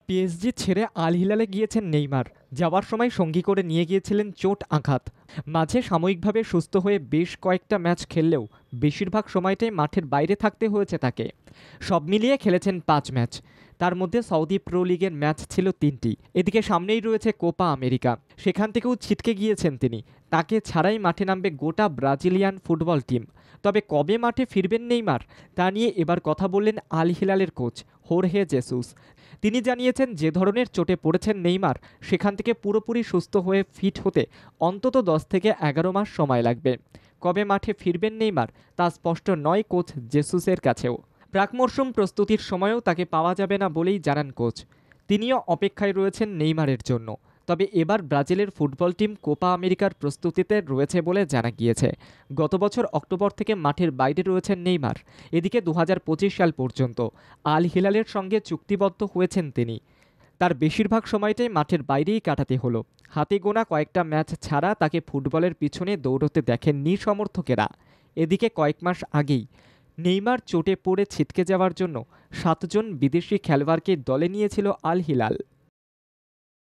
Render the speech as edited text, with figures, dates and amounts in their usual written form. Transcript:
PSG ছেড়ে আল হিলালে গিয়েছেন Neymar. যাওয়ার সময় সঙ্গী করে নিয়ে গিয়েছিলেন চোট আঘাত। মাঝে সাময়িকভাবে সুস্থ হয়ে বেশ কয়েকটা ম্যাচ খেললেও বেশিরভাগ সময়টাই মাঠের বাইরে থাকতে হয়েছে তাকে। সব মিলিয়ে খেলেছেন ৫ ম্যাচ। তার মধ্যে সৌদি প্রো লিগের ম্যাচ ছিল ৩টি। এদিকে সামনেই রয়েছে কোপা আমেরিকা, সেখান থেকেও ছিটকে গিয়েছেন তিনি। তাকে ছাড়াই মাঠে নামবে গোটা ব্রাজিলিয়ান ফুটবল টিম। তবে কবে মাঠে ফিরবেন নেইমার, তা নিয়ে এবার কথা বললেন আল হিলালের কোচ হোর্হে জেসুস। তিনি জানিয়েছেন, যে ধরনের চোটে পড়েছেন নেইমার, সেখান থেকে পুরোপুরি সুস্থ হয়ে ফিট হতে অন্তত ১০ থেকে ১১ মাস সময় লাগবে। কবে মাঠে ফিরবেন নেইমার তা স্পষ্ট নয় কোচ জেসুসের কাছেও। প্রাক মরশুম প্রস্তুতির সময়ও তাকে পাওয়া যাবে না বলেই জানান কোচ। তিনিও অপেক্ষায় রয়েছেন নেইমারের জন্য। তবে এবার ব্রাজিলের ফুটবল টিম কোপা আমেরিকার প্রস্তুতিতে রয়েছে বলে জানা গিয়েছে। গত বছর অক্টোবর থেকে মাঠের বাইরে রয়েছেন নেইমার। এদিকে ২০২৫ সাল পর্যন্ত আল হিলালের সঙ্গে চুক্তিবদ্ধ হয়েছেন তিনি। তার বেশিরভাগ সময়টাই মাঠের বাইরেই কাটাতে হলো। হাতে গোনা কয়েকটা ম্যাচ ছাড়া তাকে ফুটবলের পিছনে দৌড়তে দেখেননি সমর্থকেরা। এদিকে কয়েক মাস আগেই নেইমার চোটে পড়ে ছিটকে যাওয়ার জন্য ৭ জন বিদেশি খেলোয়াড়কে দলে নিয়েছিল আল হিলাল।